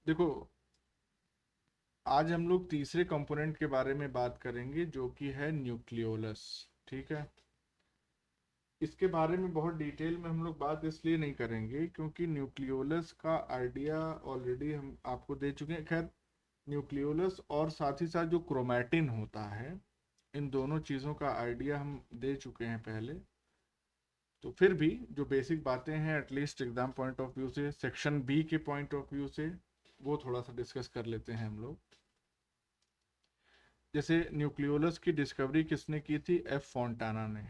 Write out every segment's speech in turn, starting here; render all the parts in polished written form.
देखो, आज हम लोग तीसरे कंपोनेंट के बारे में बात करेंगे जो कि है न्यूक्लियोलस। ठीक है। इसके बारे में बहुत डिटेल में हम लोग बात इसलिए नहीं करेंगे क्योंकि न्यूक्लियोलस का आइडिया ऑलरेडी हम आपको दे चुके हैं। खैर, न्यूक्लियोलस और साथ ही साथ जो क्रोमैटिन होता है, इन दोनों चीज़ों का आइडिया हम दे चुके हैं पहले। तो फिर भी जो बेसिक बातें हैं, at least exam point of view से, सेक्शन बी के पॉइंट ऑफ व्यू से, वो थोड़ा सा डिस्कस कर लेते हैं हम लोग। जैसे न्यूक्लियोलस की डिस्कवरी किसने की थी? एफ फोंटाना ने।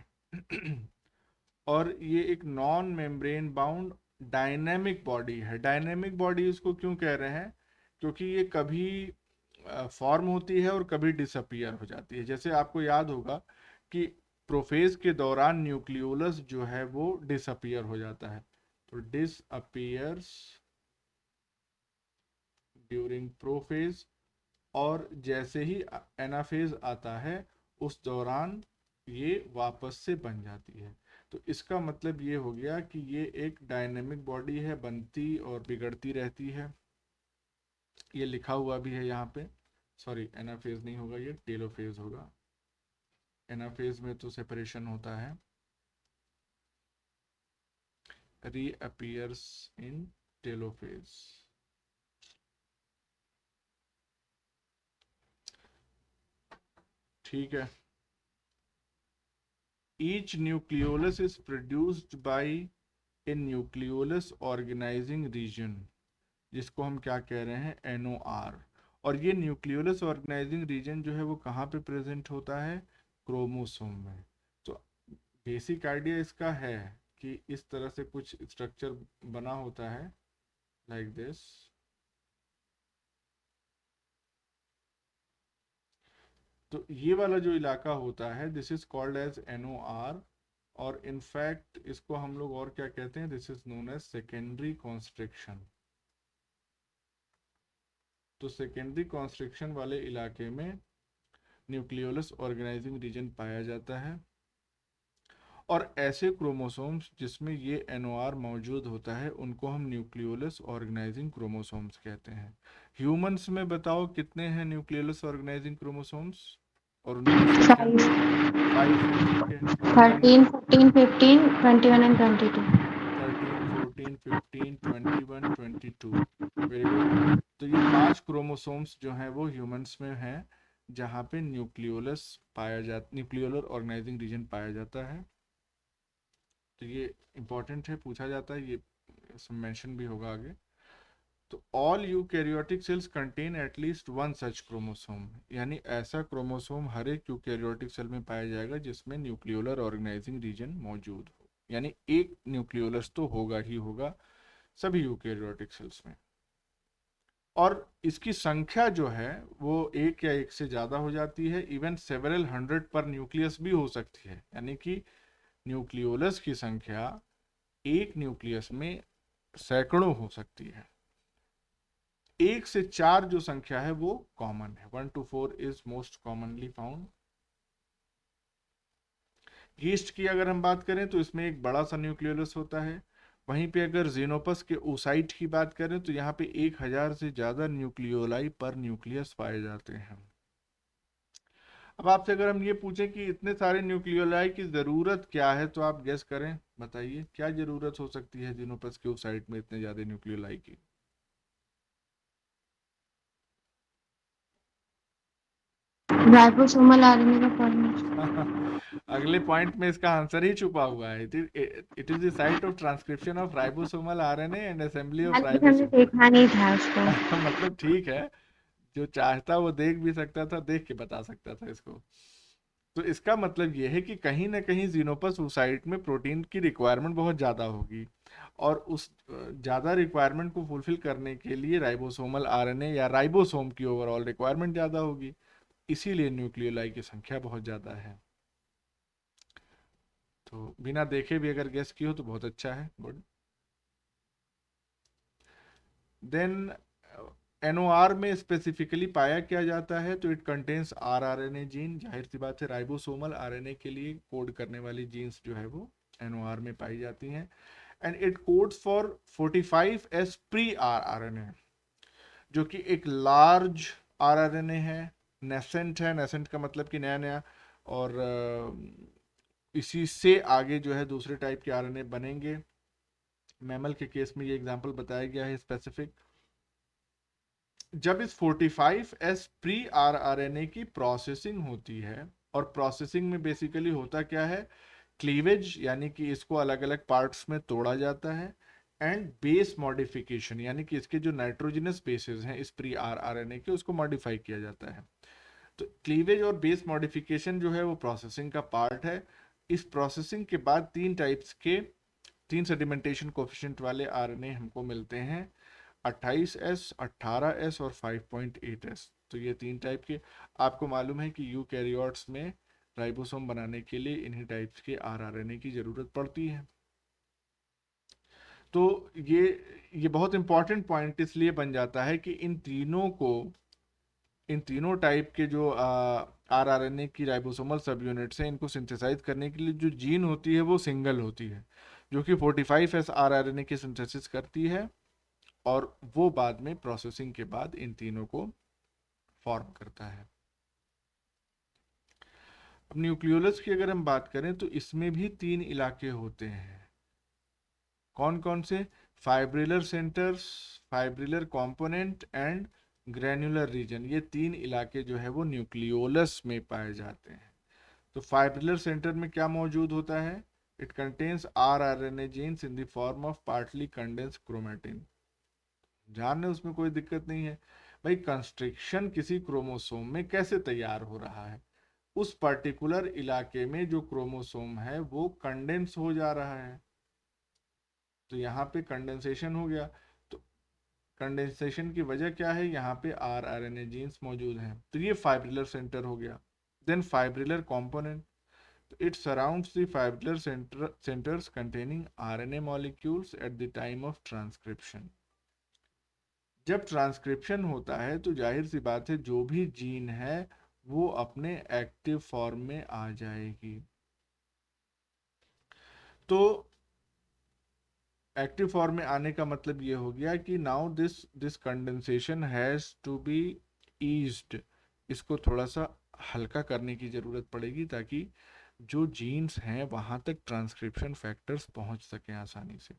और ये एक non membrane bound dynamic body है। डायनेमिक बॉडी इसको क्यों कह रहे हैं? क्योंकि ये कभी फॉर्म होती है और कभी डिसअपियर हो जाती है। जैसे आपको याद होगा कि प्रोफेज के दौरान न्यूक्लियोलस जो है वो डिसअपियर हो जाता है। तो डिसअपियर्स ड्यूरिंग प्रोफेज, और जैसे ही एनाफेज आता है उस दौरान ये वापस से बन जाती है। तो इसका मतलब ये हो गया कि ये एक डायनेमिक बॉडी है, बनती और बिगड़ती रहती है। ये लिखा हुआ भी है यहाँ पे। सॉरी, एनाफेज नहीं होगा, ये टेलोफेज होगा। एनाफेज में तो सेपरेशन होता है। रीअपियर्स इन टेलोफेज। ठीक है। Each nucleolus is produced by a nucleolus organizing region, जिसको हम क्या कह रहे हैं? NOR। और ये न्यूक्लियोलस ऑर्गेनाइजिंग रीजन जो है वो कहाँ पे प्रेजेंट होता है? क्रोमोसोम में। तो बेसिक आइडिया इसका है कि इस तरह से कुछ स्ट्रक्चर बना होता है, लाइक दिस। तो ये वाला जो इलाका होता है, this is called as NOR। और इनफैक्ट इसको हम लोग और क्या कहते हैं? This is known as secondary constriction. तो सेकेंडरी कॉन्स्ट्रिक्शन वाले इलाके में न्यूक्लियोलस ऑर्गेनाइजिंग रीजन पाया जाता है। और ऐसे क्रोमोसोम्स जिसमें ये NOR मौजूद होता है उनको हम न्यूक्लियोलस ऑर्गेनाइजिंग क्रोमोसोम्स कहते हैं। ह्यूमंस में बताओ कितने हैं न्यूक्लियोलस ऑर्गेनाइजिंग क्रोमोसोम्स? और उनकी संख्या? 5, 5 है। ठीक है। Human 13, 14, 15, 21 and 22. 13, 14, 15, 21, 22। Very good. तो ये 5 क्रोमोसोम्स जो हैं वो ह्यूमंस में हैं, जहाँ पे न्यूक्लियोलस पाया जाता, न्यूक्लियोलर ऑर्गेनाइजिंग रीजन पाया जाता है। तो ये इंपॉर्टेंट है, पूछा जाता है, ये मेंशन भी होगा आगे। तो all eukaryotic cells contain at least one such chromosome, यानी ऐसा क्रोमोसोम हर एक यूकैरियोटिक सेल में पाया जाएगा जिसमें न्यूक्लियोलर ऑर्गेनाइजिंग रीजन मौजूद हो। यानी एक न्यूक्लियोलस तो होगा ही होगा सभी यूकैरियोटिक सेल्स में। और इसकी संख्या जो है वो एक या एक से ज़्यादा हो जाती है। इवन सेवरल हंड्रेड पर न्यूक्लियस भी हो सकती है, यानी कि न्यूक्लियोलस की संख्या एक न्यूक्लियस में सैकड़ों हो सकती है। 1 से 4 जो संख्या है वो कॉमन है। 1 to 4 is most commonly found. Yeast की अगर हम बात करें तो इसमें एक बड़ा सा न्यूक्लियोलस होता है। वहीं पे अगर जीनोपस के ओसाइट की बात करें तो यहाँ पे 1000 से ज्यादा न्यूक्लियोलाई पर न्यूक्लियस पाए जाते हैं। अब आपसे अगर हम ये पूछें कि इतने सारे न्यूक्लियोलाई की जरूरत क्या है, तो आप गेस करें, बताइए क्या जरूरत हो सकती है जीनोपस के ओसाइट में इतने ज्यादा न्यूक्लियोलाई की? राइबोसोमल आरएनए का फॉर्मेशन। अगले पॉइंट में इसका आंसर ही छुपा हुआ है। It is the site of transcription of ribosomal RNA and assembly of लेकिन हमने राइबोसोम। देखा नहीं था उसको। मतलब ठीक है, जो चाहता वो देख भी सकता था, देख के बता सकता था इसको। तो इसका मतलब ये है कि कहीं ना कहीं जीनोपस ओसाइट में प्रोटीन की रिक्वायरमेंट बहुत ज़्यादा होगी। और उस ज़्यादा रिक्वायरमेंट को फुलफिल करने के लिए राइबोसोमल आरएनए या राइबोसोम की ओवरऑल रिक्वायरमेंट ज़्यादा होगी। इसीलिए न्यूक्लियोलाई की संख्या बहुत ज़्यादा है। तो बिना देखे भी अगर गेस की हो तो बहुत अच्छा है, गुड। देन NOR में स्पेसिफिकली पाया क्या जाता है? तो इट कंटेन्स rRNA जीन। जाहिर सी बात है, राइबोसोमल आरएनए के लिए कोड करने वाली जीन्स जो है वो NOR में पाई जाती हैं। And it codes for 45S pre rRNA, जो कि एक लार्ज आरआरएनए है, नेसेंट है, नेसेंट का मतलब कि नया नया, और इसी से आगे जो है दूसरे टाइप के आरएनए बनेंगे। मैमल के केस में ये एग्जांपल बताया गया है स्पेसिफिक। जब इस 45S प्री आरआरएनए की प्रोसेसिंग होती है, और प्रोसेसिंग में बेसिकली होता क्या है, क्लीवेज यानी कि इसको अलग अलग पार्ट्स में तोड़ा जाता है, एंड बेस मॉडिफिकेशन यानी कि इसके जो नाइट्रोजनस बेसेस हैं इस प्री आरआरएनए के, उसको मॉडिफाई किया जाता है। तो क्लीवेज और बेस मॉडिफिकेशन जो है वो प्रोसेसिंग का पार्ट है। इस प्रोसेसिंग के बाद तीन सेडिमेंटेशन कोफिशिएंट वाले आरएनए हमको मिलते हैं, 28S, 18S और 5.8S। तो ये तीन टाइप के, आपको मालूम है कि यूकैरियोट्स में राइबोसोम बनाने के लिए इन्हीं टाइप्स के आरआरएनए की जरूरत पड़ती है। तो ये बहुत इंपॉर्टेंट पॉइंट इसलिए बन जाता है कि इन तीनों टाइप के जो आरआरएनए की राइबोसोमल सब यूनिट्स हैं, इनको सिंथेसाइज करने के लिए जो जीन होती है वो सिंगल होती है, जो कि 45S आरआरएनए की सिंथेसिस करती है, और वो बाद में प्रोसेसिंग के बाद इन तीनों को फॉर्म करता है। अब न्यूक्लियोलस की अगर हम बात करें तो इसमें भी तीन इलाके होते हैं। कौन कौन से? Fibrillar centres, fibrillar component and granular region. ये तीन इलाके जो है वो न्यूक्लियोलस में पाए जाते हैं। तो फाइब्रिलर सेंटर में क्या मौजूद होता है? It contains rRNA genes in the form of partly condense chromatin. जानने उसमें कोई दिक्कत नहीं है भाई। कंस्ट्रिक्शन किसी क्रोमोसोम में कैसे तैयार हो रहा है? उस पर्टिकुलर इलाके में जो क्रोमोसोम है वो कंडेंस हो जा रहा है, तो यहाँ पे कंडेंसेशन हो गया। तो कंडेंसेशन की वजह क्या है? यहाँ पे आरआरएनए जीन्स मौजूद हैं, तो ये फाइब्रिलर सेंटर हो गया। Then fibrillar component, it surrounds the fibrillary centers containing RNA molecules at the time of transcription। जब ट्रांसक्रिप्शन होता है तो जाहिर सी बात है जो भी जीन है वो अपने एक्टिव फॉर्म में आ जाएगी। तो एक्टिव फॉर्म में आने का मतलब ये हो गया कि now this condensation has to be eased. इसको थोड़ा सा हल्का करने की जरूरत पड़ेगी ताकि जो जीन्स हैं वहां तक ट्रांसक्रिप्शन फैक्टर्स पहुंच सकें आसानी से।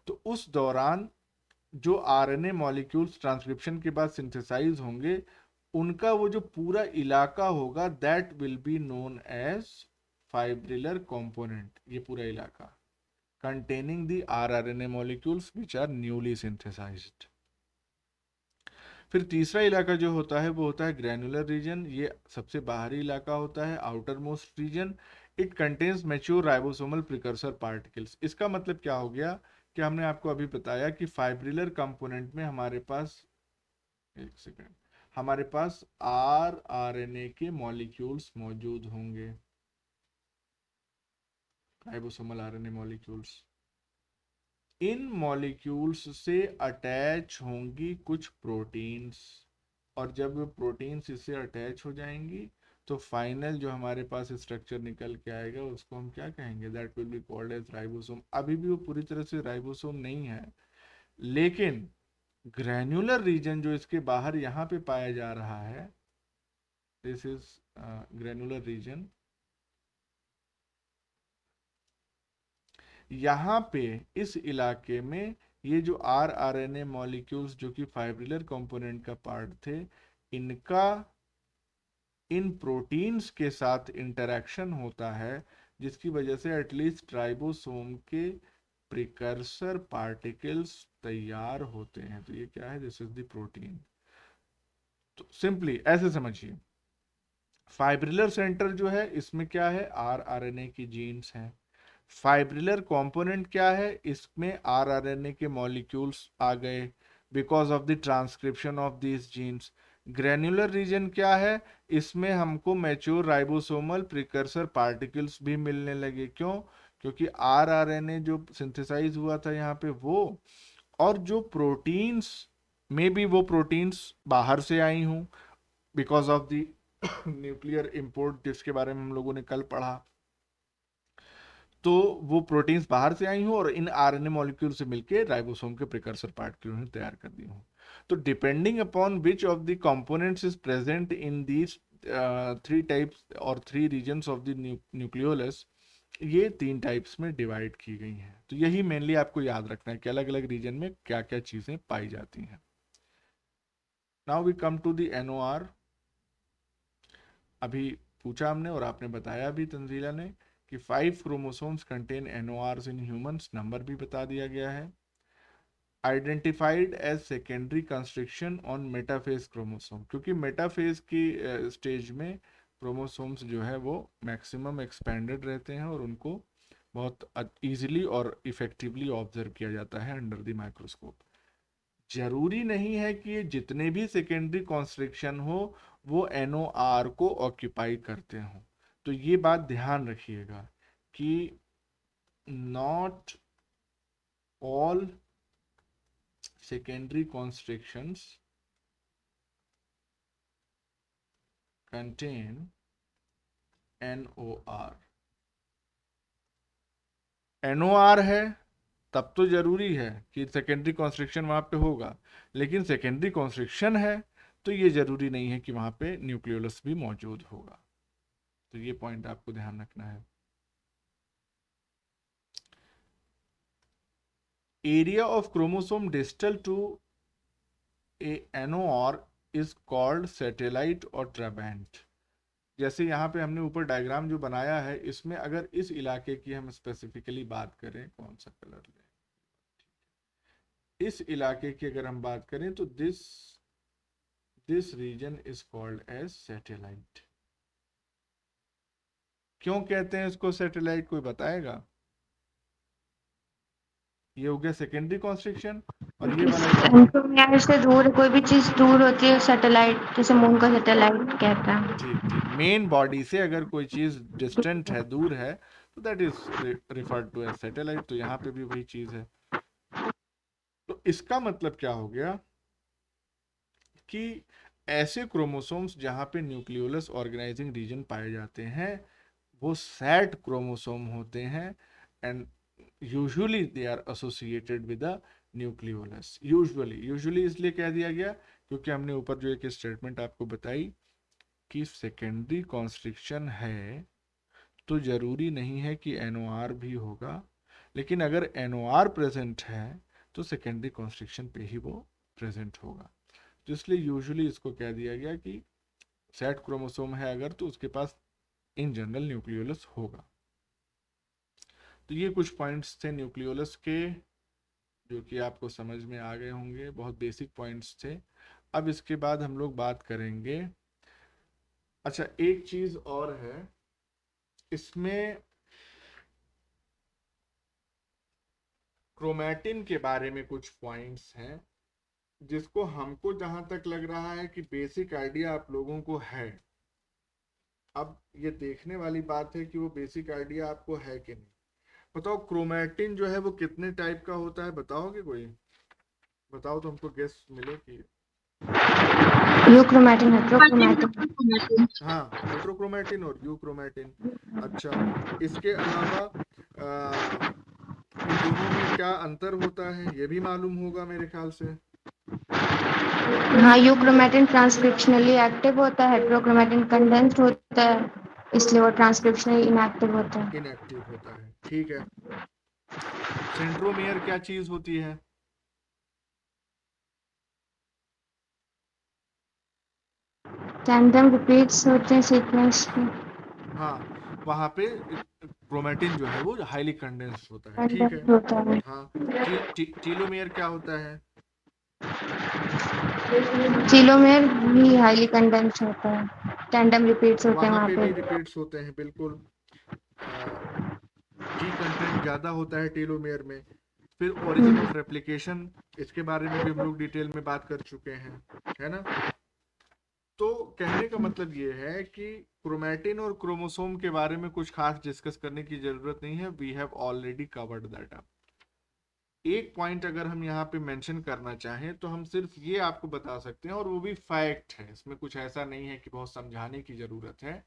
तो उस दौरान जो आरएनए मॉलिक्यूल्स ट्रांसक्रिप्शन के बाद सिंथेसाइज होंगे, उनका वो जो पूरा इलाका होगा that will be known as fibrillar component. ये पूरा इलाका containing the rRNA molecules which are newly synthesized। फिर तीसरा इलाका जो होता है वो होता है ग्रैनुलर रीजन। ये सबसे बाहरी इलाका होता है, outer most region. It contains mature ribosomal precursor particles. इसका मतलब क्या हो गया कि हमने आपको अभी बताया कि फाइब्रिलर कंपोनेंट में हमारे पास, एक सेकेंड, हमारे पास आरआरएनए के मॉलिक्यूल्स मौजूद होंगे, राइबोसोमल आरएनए मॉलिक्यूल्स। इन मॉलिक्यूल्स से अटैच होंगी कुछ प्रोटीन्स, और जब प्रोटीन्स इससे अटैच हो जाएंगी तो फाइनल जो हमारे पास स्ट्रक्चर निकल के आएगा उसको हम क्या कहेंगे? That will be called as ribosome. अभी भी वो पूरी तरह से राइबोसोम नहीं है, लेकिन ग्रैन्युलर रीजन जो इसके बाहर यहाँ पे पाया जा रहा है, दिस इज ग्रैन्युलर रीजन। यहाँ पे इस इलाके में ये जो आरआरएनए मॉलिक्यूल्स जो कि फाइब्रिलर कंपोनेंट का पार्ट थे, इनका इन प्रोटीन्स के साथ इंटरेक्शन होता है, जिसकी वजह से एटलीस्ट राइबोसोम के प्रिकर्सर पार्टिकल्स तैयार होते हैं। तो ये क्या है? This is the protein. तो सिंपली ऐसे समझिए, फाइब्रिलर सेंटर जो है इसमें क्या है? आरआरएनए की जीन्स हैं। फाइब्रिलर कंपोनेंट क्या है? इसमें आरआरएनए के मॉलिक्यूल्स आ गए because of the transcription of these genes. Granular region क्या है? इसमें हमको मैच्योर राइबोसोमल प्रिकर्सर पार्टिकल्स भी मिलने लगे। क्यों? क्योंकि आरआरएनए जो सिंथेसाइज हुआ था यहाँ पे वो, और जो प्रोटीन्स में भी वो प्रोटीन्स बाहर से आई हूँ because of the nuclear import, जिसके बारे में हम लोगों ने कल पढ़ा। तो वो प्रोटीन्स बाहर से आई हो और इन आरएनए मॉलिक्यूल से मिलके राइबोसोम के प्रिकर्सर पार्ट की उन्होंने तैयार कर दी हो। तो depending upon which of the components is present in these 3 types और 3 रीजन्स ऑफ द न्यूक्लियोलस, ये 3 टाइप्स में डिवाइड की गई हैं। तो यही मेनली आपको याद रखना है कि अलग अलग रीजन में क्या क्या चीजें पाई जाती हैं। Now we come to the NOR। अभी पूछा हमने और आपने बताया भी तंजीला ने कि 5 chromosomes contain NORs in humans, number भी बता दिया गया है। Identified as secondary construction on metaphase chromosome, क्योंकि मेटाफेज की स्टेज में क्रोमोसोम्स जो है वो मैक्सिमम एक्सपेंडेड रहते हैं और उनको बहुत इजीली और इफेक्टिवली ऑब्जर्व किया जाता है अंडर द माइक्रोस्कोप। जरूरी नहीं है कि ये जितने भी सेकेंडरी कॉन्स्ट्रिक्शन हो वो NOR को ऑक्यूपाई करते हो। तो ये बात ध्यान रखिएगा कि not all secondary constrictions contain NOR। NOR है तब तो जरूरी है कि सेकेंडरी कॉन्स्ट्रिक्शन वहां पे होगा, लेकिन सेकेंडरी कॉन्स्ट्रिक्शन है तो ये जरूरी नहीं है कि वहां पे न्यूक्लियोलस भी मौजूद होगा। तो ये पॉइंट आपको ध्यान रखना है। Area of chromosome distal to a NOR is called satellite और ट्राबैंट। जैसे यहाँ पे हमने ऊपर डायग्राम जो बनाया है, इसमें अगर इस इलाके की हम स्पेसिफिकली बात करें, कौन सा कलर लें, इस इलाके की अगर हम बात करें तो this region is called as satellite. क्यों कहते हैं इसको सैटेलाइट, कोई बताएगा? ये हो गया सेकेंडरी कॉन्स्ट्रिक्शन और ये वाला सेंट्रोमियर से दूर कोई भी चीज दूर होती है सैटेलाइट, जैसे मून का सैटेलाइट कहते हैं। ठीक ठीक, मेन बॉडी से अगर कोई चीज डिस्टेंट है, दूर है, तो that is referred to as satellite. तो यहाँ पे भी वही चीज है। तो इसका मतलब क्या हो गया कि ऐसे क्रोमोसोम्स जहां पे न्यूक्लियोलस ऑर्गेनाइजिंग रीजन पाए जाते हैं वो सैट क्रोमोसोम होते हैं, and usually they are associated with the nucleolus. Usually इसलिए कह दिया गया क्योंकि हमने ऊपर जो एक स्टेटमेंट आपको बताई कि सेकेंडरी कॉन्स्ट्रिक्शन है तो जरूरी नहीं है कि NOR भी होगा, लेकिन अगर NOR प्रेजेंट है तो सेकेंडरी कॉन्स्ट्रिक्शन पे ही वो प्रेजेंट होगा। तो इसलिए यूजुअली इसको कह दिया गया कि सेट क्रोमोसोम है अगर तो उसके पास इन जनरल न्यूक्लियोलस होगा। तो ये कुछ पॉइंट्स थे न्यूक्लियोलस के जो कि आपको समझ में आ गए होंगे, बहुत बेसिक पॉइंट्स थे। अब इसके बाद हम लोग बात करेंगे, अच्छा एक चीज और है इसमें, क्रोमैटिन के बारे में कुछ पॉइंट्स हैं जिसको हमको जहां तक लग रहा है कि बेसिक आइडिया आप लोगों को है। अब ये देखने वाली बात है कि वो बेसिक आइडिया आपको है कि नहीं। बताओ क्रोमैटिन जो है वो कितने टाइप का होता है, बताओगे कोई? बताओ तो हमको गेस मिले कि यूक्रोमैटिन, हेट्रोक्रोमैटिन। हाँ, हेट्रोक्रोमैटिन और यूक्रोमैटिन। अच्छा, इसके अलावा इन दोनों में क्या अंतर होता है ये भी मालूम होगा मेरे ख्याल से। हाँ, यूक्रोमैटिन ट्रांसक्रिप्शनली एक्टिव होता है, हेट्रोक्रोमैटिन कंडेंस्ड होता है, इसलिए वो ट्रांसक्रिप्शनली इनएक्टिव होता है। इनएक्टिव होता है, ठीक है। सेंट्रोमियर क्या चीज होती है? टैंडम रिपीट्स होते हैं सीक्वेंस में। हाँ, वहां पे क्रोमैटिन जो है वो हाईली कंडेंस्ड होता है, ठीक है। कंडेंस्ड होता है। हाँ, टीलोमेयर क्या होता है? टीलोमेयर भी हाईली कंडेंस्ड होता है, टैंडम रिपीट्स होते हैं वहां वहाँ पे पे। भी रिपीट्स होते हैं, बिल्कुल। जी कंटेंट ज्यादा होता है टीलोमेयर में। फिर ओरिजिन ऑफ रेप्लिकेशन, इसके बारे में भी हम लोग डिटेल में बात कर चुके हैं, है ना। तो कहने का मतलब ये है कि क्रोमैटिन और क्रोमोसोम के बारे में कुछ खास डिस्कस करने की जरूरत नहीं है, we have already covered that up. एक पॉइंट अगर हम यहाँ पे मेंशन करना चाहें तो हम सिर्फ ये आपको बता सकते हैं, और वो भी फैक्ट है, इसमें कुछ ऐसा नहीं है कि बहुत समझाने की जरूरत है।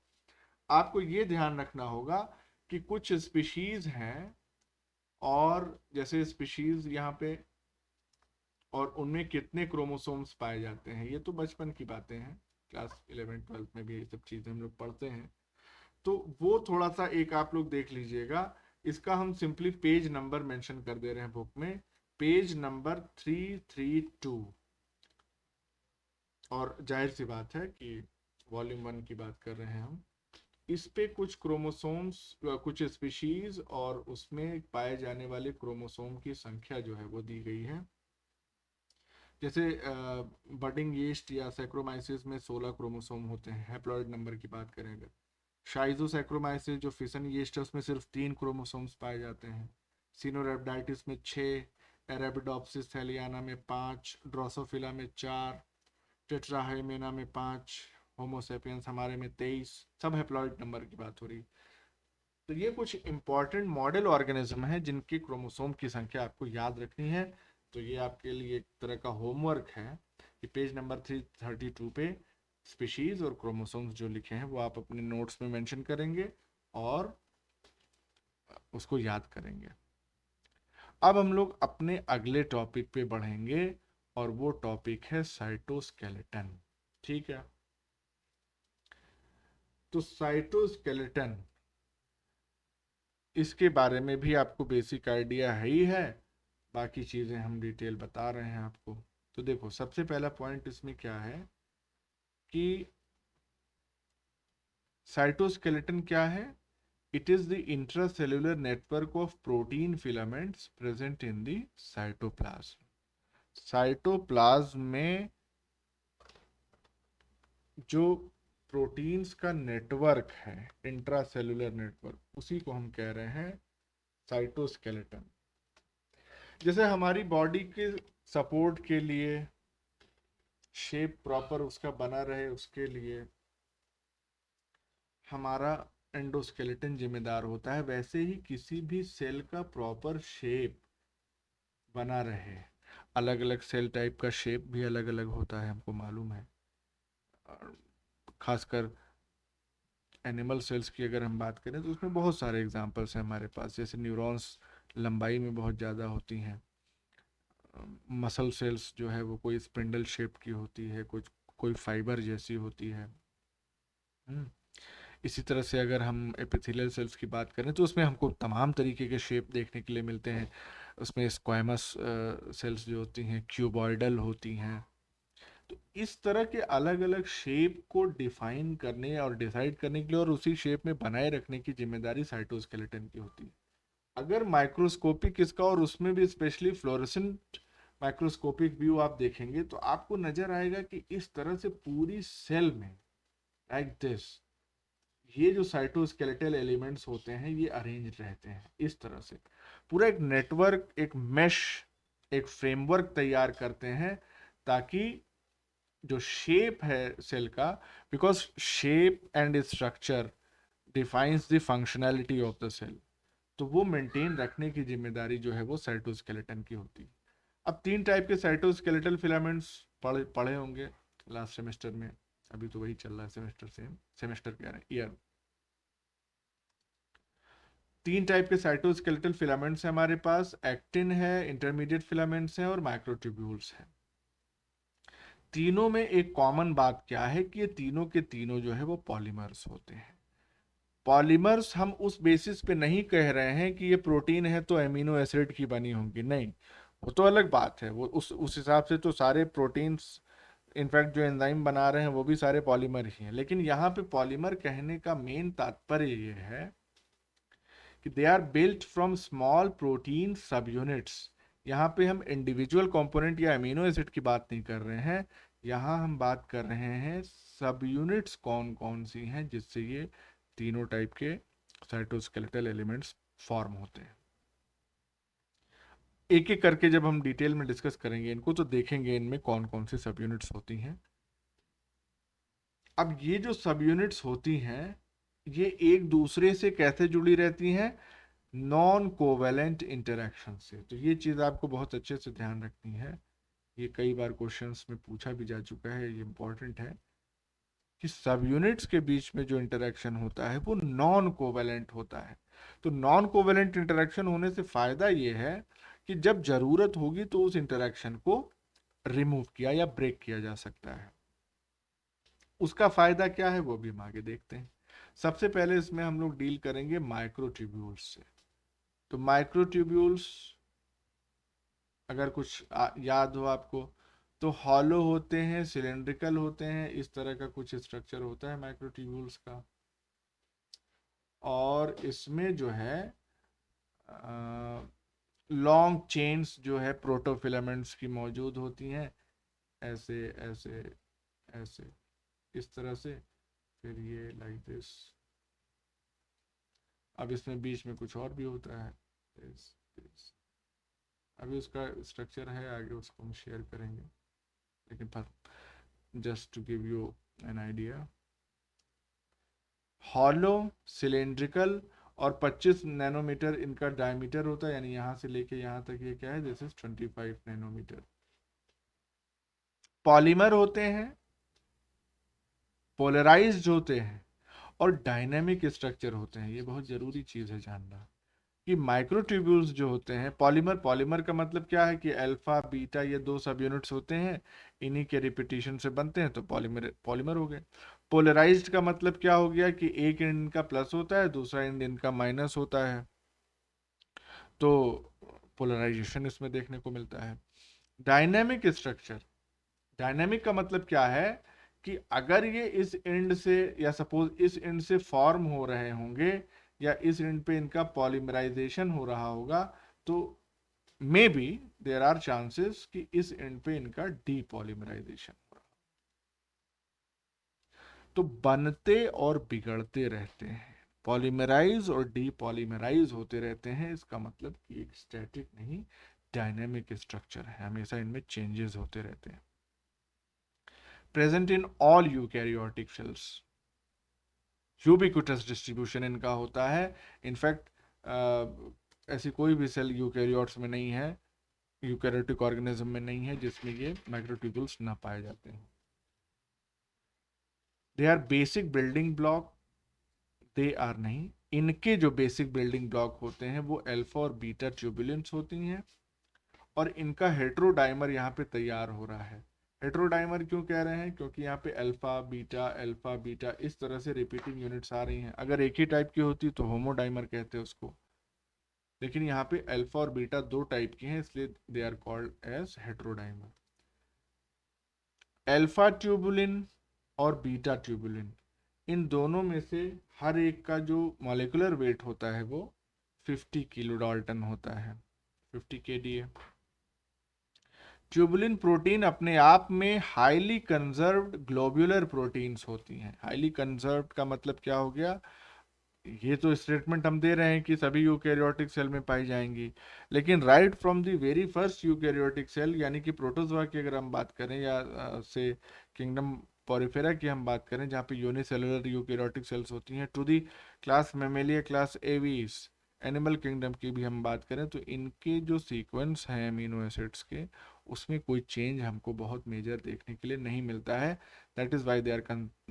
आपको ये ध्यान रखना होगा कि कुछ स्पीशीज हैं और जैसे स्पीशीज यहाँ पे, और उनमें कितने क्रोमोसोम्स पाए जाते हैं, ये तो बचपन की बातें हैं, क्लास 11-12 में भी ये सब चीज़ें हम लोग पढ़ते हैं। तो वो थोड़ा सा एक आप लोग देख लीजिएगा। इसका हम सिंपली पेज नंबर मेंशन कर दे रहे हैं बुक में, पेज नंबर 332। और जाहिर सी बात है कि वॉल्यूम 1 की बात कर रहे हैं हम। इस पे कुछ क्रोमोसोम्स, कुछ स्पीशीज और उसमें पाए जाने वाले क्रोमोसोम की संख्या जो है वो दी गई है। जैसे बडिंग यीस्ट या सैक्रोमाइसिस में 16 क्रोमोसोम होते हैं, हैप्लॉइड नंबर की बात करें अगर। शाइजोसैक्रोमाइसिस जो फिशन यीस्ट है उसमें सिर्फ 3 क्रोमोसोम्स पाए जाते हैं। सिनोरेब्डाइटिस में 6, एरेबिडोप्सिस थैलियाना में 5, ड्रोसोफिला में 4, टेट्राहाइमेना में 5, होमोसेपियंस हमारे में 23। सब हैप्लॉइड नंबर की बात हो रही। तो ये कुछ इंपॉर्टेंट मॉडल ऑर्गेनिज्म है जिनकी क्रोमोसोम की संख्या आपको याद रखनी है। तो ये आपके लिए एक तरह का होमवर्क है कि पेज नंबर 332 पे स्पीशीज और क्रोमोसोम्स जो लिखे हैं वो आप अपने नोट्स में मेंशन करेंगे और उसको याद करेंगे। अब हम लोग अपने अगले टॉपिक पे बढ़ेंगे और वो टॉपिक है साइटोस्केलेटन। ठीक है, तो साइटोस्केलेटन, इसके बारे में भी आपको बेसिक आइडिया है ही है, बाकी चीज़ें हम डिटेल बता रहे हैं आपको। तो देखो, सबसे पहला पॉइंट इसमें क्या है कि साइटोस्केलेटन क्या है। It is the intracellular network of protein filaments present in the cytoplasm. Cytoplasm में जो प्रोटीन्स का नेटवर्क है, इंट्रासेल्युलर नेटवर्क, उसी को हम कह रहे हैं साइटोस्केलेटन। जैसे हमारी बॉडी के सपोर्ट के लिए, शेप प्रॉपर उसका बना रहे उसके लिए हमारा एंडोस्केलेटन जिम्मेदार होता है, वैसे ही किसी भी सेल का प्रॉपर शेप बना रहे। अलग अलग सेल टाइप का शेप भी अलग अलग होता है, हमको मालूम है। और खासकर एनिमल सेल्स की अगर हम बात करें तो उसमें बहुत सारे एग्जांपल्स हैं हमारे पास। जैसे न्यूरॉन्स लंबाई में बहुत ज़्यादा होती हैं, मसल सेल्स जो है वो कोई स्पिंडल शेप की होती है, कुछ कोई फाइबर जैसी होती है। इसी तरह से अगर हम एपिथेलियल सेल्स की बात करें तो उसमें हमको तमाम तरीके के शेप देखने के लिए मिलते हैं। उसमें स्क्वामस सेल्स जो होती हैं, क्यूबॉइडल होती हैं। तो इस तरह के अलग अलग शेप को डिफाइन करने और डिसाइड करने के लिए और उसी शेप में बनाए रखने की जिम्मेदारी साइटोस्केलेटन की होती है। अगर माइक्रोस्कोपिक इसका, और उसमें भी स्पेशली फ्लोरेसेंट माइक्रोस्कोपिक व्यू आप देखेंगे तो आपको नजर आएगा कि इस तरह से पूरी सेल में लाइक दिस, ये जो साइटोस्केलेटल एलिमेंट्स होते हैं ये अरेंज रहते हैं इस तरह से। पूरा एक नेटवर्क, एक मेश, एक फ्रेमवर्क तैयार करते हैं ताकि जो शेप है सेल का, because shape and structure defines the functionality of the cell, तो वो मेंटेन रखने की जिम्मेदारी जो है वो साइटोस्केलेटन की होती है। अब 3 टाइप के साइटोस्केलेटल फिलामेंट्स पढ़े होंगे लास्ट सेमेस्टर में, अभी तो वही चल रहा है सेमेस्टर कह रहे हैं, ईयर। 3 टाइप के साइटोस्केलेटल फिलामेंट्स हैं हमारे पास, एक्टिन है, इंटरमीडिएट फिलामेंट्स हैं और माइक्रोट्यूब्यूल्स हैं। तीनों में एक कॉमन बात क्या है कि ये तीनों के तीनों जो है वो पॉलीमर्स होते हैं। पॉलीमर्स हम उस बेसिस पे नहीं कह रहे हैं कि ये प्रोटीन है तो एमिनो एसिड की बनी होंगी, नहीं, वो तो अलग बात है। वो उस हिसाब से तो सारे प्रोटीन्स, इनफैक्ट जो एंजाइम बना रहे हैं वो भी सारे पॉलीमर ही हैं। लेकिन यहाँ पे पॉलीमर कहने का मेन तात्पर्य ये है कि they are built from small protein sub units. यहाँ पे हम इंडिविजुअल कंपोनेंट या अमीनो एसिड की बात नहीं कर रहे हैं, यहाँ हम बात कर रहे हैं सब यूनिट्स कौन कौन सी हैं जिससे ये तीनों टाइप के साइटोस्केलेटल एलिमेंट्स फॉर्म होते हैं। एक एक करके जब हम डिटेल में डिस्कस करेंगे इनको तो देखेंगे इनमें कौन कौन सी सब यूनिट्स होती हैं। अब ये जो सब यूनिट्स होती हैं ये एक दूसरे से कैसे जुड़ी रहती हैं, नॉन कोवेलेंट इंटरेक्शन से। तो ये चीज़ आपको बहुत अच्छे से ध्यान रखनी है, ये कई बार क्वेश्चंस में पूछा भी जा चुका है, ये इंपॉर्टेंट है। कि सब यूनिट्स के बीच में जो इंटरेक्शन होता है वो नॉन कोवेलेंट होता है। तो नॉन कोवेलेंट इंटरेक्शन होने से फायदा ये है कि जब जरूरत होगी तो उस इंटरेक्शन को रिमूव किया या ब्रेक किया जा सकता है। उसका फायदा क्या है वो भी हम आगे देखते हैं। सबसे पहले इसमें हम लोग डील करेंगे माइक्रोट्यूब्यूल्स से। तो माइक्रोट्यूब्यूल्स अगर कुछ याद हो आपको, तो हॉलो होते हैं, सिलेंड्रिकल होते हैं, इस तरह का कुछ स्ट्रक्चर होता है माइक्रोट्यूब्यूल्स का। और इसमें जो है लॉन्ग चेन्स जो है प्रोटोफिलामेंट्स की मौजूद होती हैं, ऐसे ऐसे ऐसे, इस तरह से। फिर ये लाइक दिस। अब इसमें बीच में कुछ और भी होता है, this. अभी उसका स्ट्रक्चर है आगे, उसको हम शेयर करेंगे, लेकिन पर just to give you an idea, hollow, cylindrical और 25 नैनोमीटर इनका डायमीटर होता है, यानी यहां से लेके यहां तक ये क्या है, दिस इज 25 नैनोमीटर। पॉलीमर होते हैं, पोलराइज्ड होते हैं और डायनेमिक स्ट्रक्चर होते हैं। ये बहुत जरूरी चीज है जानना कि माइक्रोट्यूब्यूल्स जो होते हैं, पॉलीमर, पॉलीमर का मतलब क्या है कि अल्फा बीटा ये दो सब यूनिट्स होते हैं, इन्हीं के रिपीटिशन से बनते हैं, तो पॉलीमर पॉलीमर हो गए। पोलराइज्ड का मतलब क्या हो गया कि एक एंड इनका प्लस होता है, दूसरा एंड इनका माइनस होता है, तो पोलराइजेशन इसमें देखने को मिलता है। डायनेमिक स्ट्रक्चर, डायनेमिक का मतलब क्या है कि अगर ये इस एंड से या सपोज इस एंड से फॉर्म हो रहे होंगे या इस एंड पे इनका पॉलीमराइजेशन हो रहा होगा, तो may be there are chances कि इस एंड पे इनका डीपॉलीमराइजेशन हो रहा। तो बनते और बिगड़ते रहते हैं, पॉलीमराइज और डीपॉलीमराइज होते रहते हैं। इसका मतलब कि एक स्टैटिक नहीं, डायनेमिक स्ट्रक्चर है, हमेशा इनमें चेंजेस होते रहते हैं। Present in all eukaryotic cells, ubiquitous distribution इनका होता है। इनफैक्ट ऐसी कोई भी सेल यूकैरियोट्स में नहीं है, यूकैरियोटिक ऑर्गेनिज्म में नहीं है जिसमें ये माइक्रोट्यूब्यूल्स ना पाए जाते हैं। They are basic building block, they are नहीं, इनके जो बेसिक बिल्डिंग ब्लॉक होते हैं वो अल्फा और बीटा ट्यूबुलेंट्स होती हैं, और इनका हेटेरोडाइमर यहाँ पे तैयार हो रहा है। हेटेरोडाइमर क्यों कह रहे हैं, क्योंकि यहाँ पे अल्फा बीटा इस तरह से रिपीटिंग यूनिट्स आ रही हैं। अगर एक ही टाइप की होती तो होमोडाइमर कहते हैं उसको, लेकिन यहाँ पे अल्फा और बीटा दो टाइप की हैं, इसलिए they are called as heterodimer. Alpha tubulin और बीटा ट्यूबुलिन, इन दोनों में से हर एक का जो मॉलिक्यूलर वेट होता है वो 50 किलो डाल्टन होता है, 50 kDa। ट्यूबुलिन प्रोटीन अपने आप में हाईली कंजर्व्ड ग्लोब्यूलर प्रोटीन्स होती हैं। हाईली कंजर्व्ड का मतलब क्या हो गया, ये तो स्टेटमेंट हम दे रहे हैं कि सभी यूकैरियोटिक सेल में पाई जाएंगी, लेकिन right from the very first eukaryotic cell, यानी कि प्रोटोजोआ की अगर हम बात करें या से किंगडम पोरिफेरा की हम बात करें जहाँ पे यूनिसेलुलर यूकैरियोटिक सेल्स होती हैं, to the class Mammalia, class Aves, animal kingdom की भी हम बात करें, तो इनके जो सीक्वेंस हैं अमीनो एसिड्स के, उसमें कोई चेंज हमको बहुत मेजर देखने के लिए नहीं मिलता है। That is why they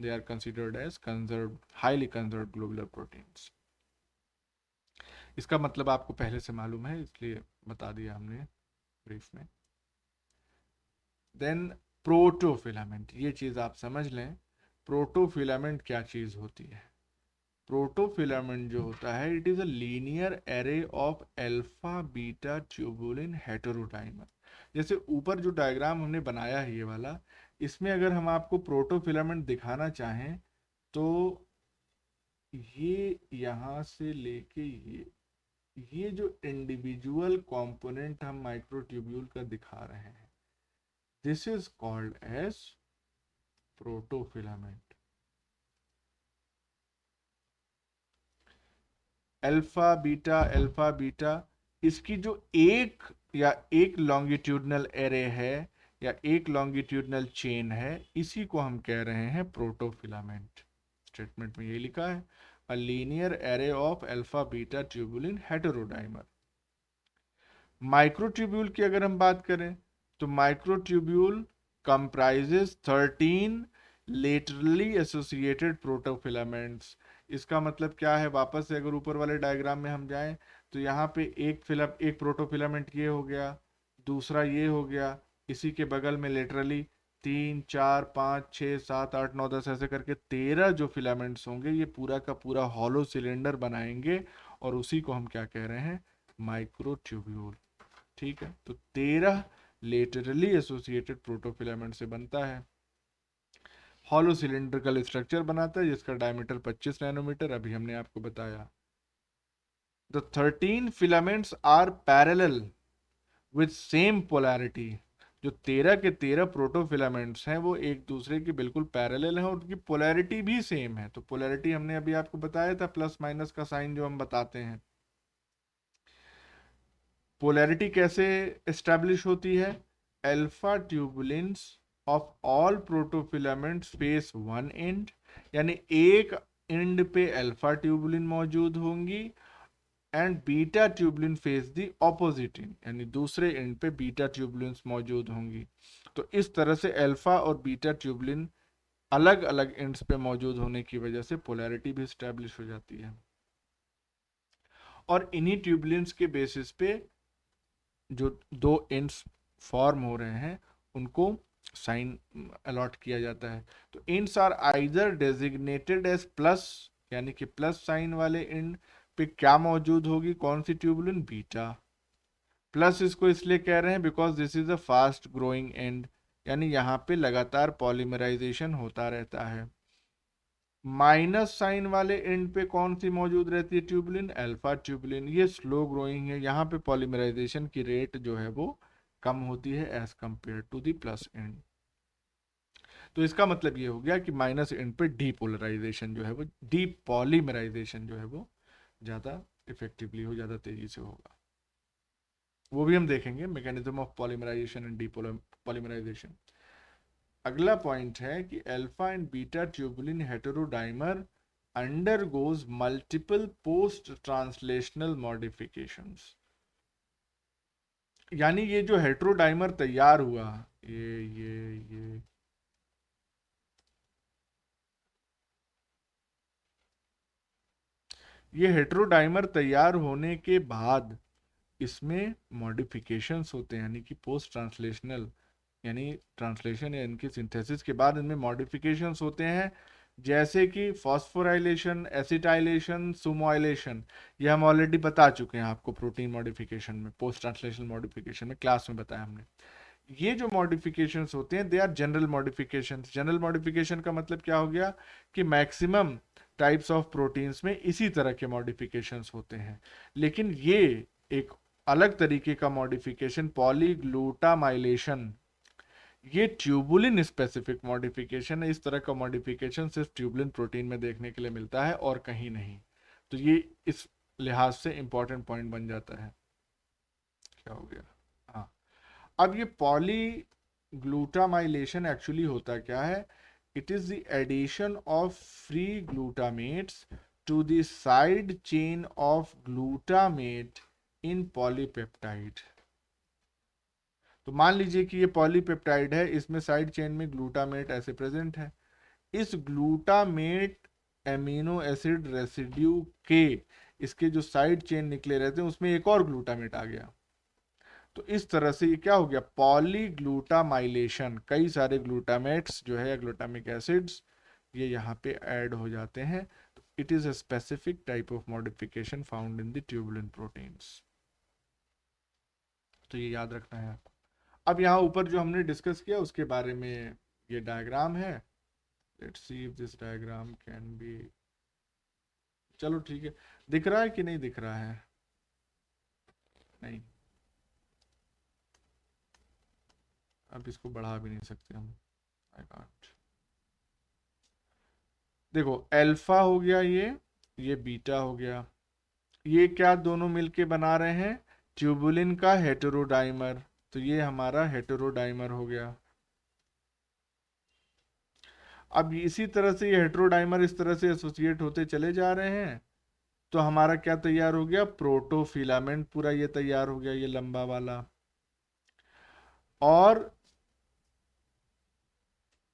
are considered as conserved, highly conserved globular proteins। इसका मतलब आपको पहले से मालूम है, इसलिए बता दिया हमने ब्रीफ में। देन प्रोटोफिलामेंट, ये चीज आप समझ लें, प्रोटोफिलामेंट क्या चीज होती है। प्रोटोफिलामेंट जो होता है, it is a linear array of alpha beta tubulin heterodimer. जैसे ऊपर जो डायग्राम हमने बनाया है ये वाला, इसमें अगर हम आपको प्रोटोफिलामेंट दिखाना चाहें तो ये यहां से लेके ये जो इंडिविजुअल कंपोनेंट हम माइक्रोट्यूब्यूल का दिखा रहे हैं, this is called as protofilament. Alpha beta, इसकी जो एक लॉन्गिट्यूडनल एरे है या एक लॉन्गिट्यूडनल चेन है, इसी को हम कह रहे हैं प्रोटोफिलामेंट। स्टेटमेंट में ये लिखा है, a linear array of alpha beta tubulin heterodimer. Microtubule की अगर हम बात करें, तो microtubule comprises 13 laterally associated protofilaments. इसका मतलब क्या है, वापस से अगर ऊपर वाले डायग्राम में हम जाएं तो यहाँ पे एक प्रोटोफिलामेंट ये हो गया, दूसरा ये हो गया, इसी के बगल में लेटरली 3 4 5 6 7 8 9 10 ऐसे करके 13 जो फिलामेंट्स होंगे, ये पूरा का पूरा हॉलो सिलेंडर बनाएंगे और उसी को हम क्या कह रहे हैं, माइक्रोट्यूब्यूल। ठीक है, तो 13 लेटरली एसोसिएटेड प्रोटोफिलामेंट से बनता है। हॉलो सिलिंड्रिकल स्ट्रक्चर बनाता है जिसका डायमीटर 25 नैनोमीटर अभी हमने आपको बताया। The 13 filaments are parallel with same polarity. जो 13 के 13 प्रोटोफिलामेंट्स हैं वो एक दूसरे के बिल्कुल पैरेलल हैं और उनकी पोलैरिटी भी सेम है। तो पोलैरिटी हमने अभी आपको बताया था, प्लस माइनस का साइन जो हम बताते हैं। पोलैरिटी कैसे एस्टैब्लिश होती है, alpha tubulins of all protofilaments face one end, यानी एक एंड पे अल्फा ट्यूबुलिन मौजूद होंगी, and beta tubulin face the opposite end, यानी दूसरे एंड पे बीटा ट्यूबुलिन्स मौजूद होंगी। तो इस तरह से अल्फा और बीटा ट्यूबुलिन अलग अलग एंड्स पे मौजूद होने की वजह से पोलैरिटी भी एस्टैब्लिश हो जाती है। और इन्हीं ट्यूबुलिन्स के बेसिस पे जो दो एंड्स फॉर्म हो रहे हैं उनको साइन अलॉट किया जाता है। तो ends are either designated as plus, यानी कि प्लस साइन वाले एंड पे क्या मौजूद होगी, कौन सी ट्यूबुलिन, बीटा। प्लस इसको इसलिए कह रहे हैं because this is a fast growing and, यानी यहाँ पे लगातार पॉलीमराइजेशन होता रहता है। माइनस साइन वाले एंड पे कौन सी मौजूद रहती है ट्यूबुलिन, अल्फा ट्यूबुलिन। ये स्लो ग्रोइंग है, यहाँ पे पॉलीमराइजेशन की रेट जो है वो कम होती है as compared to the plus end. तो इसका मतलब ये हो गया कि माइनस एंड पे डीपोलराइजेशन जो है वो, डीपॉलीमराइजेशन जो है वो ज़्यादा इफेक्टिवली हो, ज़्यादा तेजी से होगा। वो भी हम देखेंगे, mechanism of polymerisation and depolymerisation. अगला पॉइंट है कि alpha and beta tubulin heterodimer undergoes multiple post translational modifications। यानी ये जो हेटेरोडाइमर तैयार हुआ, ये हेटेरोडाइमर तैयार होने के बाद इसमें मॉडिफिकेशंस होते हैं, यानी कि पोस्ट ट्रांसलेशनल, यानी ट्रांसलेशन या इनकी सिंथेसिस के बाद इनमें मॉडिफिकेशंस होते हैं, जैसे कि फॉस्फोराइलेशन, एसिटाइलेशन, सुमोइलेशन। ये हम ऑलरेडी बता चुके हैं आपको प्रोटीन मॉडिफिकेशन में, पोस्ट ट्रांसलेशन मॉडिफिकेशन में क्लास में बताया हमने। ये जो मॉडिफिकेशंस होते हैं they are general modifications. General modification का मतलब क्या हो गया कि मैक्सिमम टाइप्स ऑफ प्रोटीन्स में इसी तरह के मॉडिफिकेशंस होते हैं। लेकिन ये एक अलग तरीके का मॉडिफिकेशन, पॉलीग्लूटामाइलेशन, ये ट्यूबुलिन स्पेसिफिक मॉडिफिकेशन है। इस तरह का मॉडिफिकेशन सिर्फ ट्यूबुलिन प्रोटीन में देखने के लिए मिलता है और कहीं नहीं। तो ये इस लिहाज से इंपॉर्टेंट पॉइंट बन जाता है। क्या हो गया, हाँ। अब ये पॉलीग्लूटामाइलेशन एक्चुअली होता क्या है, it is the addition of free glutamates to the side chain of glutamate in polypeptide. तो मान लीजिए कि ये पॉलीपेप्टाइड है, इसमें साइड चेन में ग्लूटामेट ऐसे प्रेजेंट है। इस ग्लूटामेट एमिनो एसिड रेसिड्यू के इसके जो साइड चेन निकले रहते हैं उसमें एक और ग्लूटामेट आ गया। तो इस तरह से ये क्या हो गया, पॉलीग्लूटामाइलेशन। कई सारे ग्लूटामेट्स जो है, ग्लूटामिक एसिड्स, ये यहाँ पे ऐड हो जाते हैं। तो it is a specific type of modification found in the tubulin proteins. तो ये याद रखना है आपको। अब यहाँ ऊपर जो हमने डिस्कस किया उसके बारे में ये डायग्राम है। Let's see if this diagram can be, चलो ठीक है, दिख रहा है कि नहीं दिख रहा है, नहीं, अब इसको बढ़ा भी नहीं सकते हम, आई कांट। देखो अल्फा हो गया, ये बीटा हो गया, ये क्या दोनों मिलके बना रहे हैं, ट्यूबुलिन का हेटेरोडाइमर। तो ये हमारा हेटेरोडाइमर हो गया। अब इसी तरह से ये हेटेरोडाइमर इस तरह से एसोसिएट होते चले जा रहे हैं, तो हमारा क्या तैयार हो गया, प्रोटोफिलामेंट पूरा ये तैयार हो गया, ये लंबा वाला। और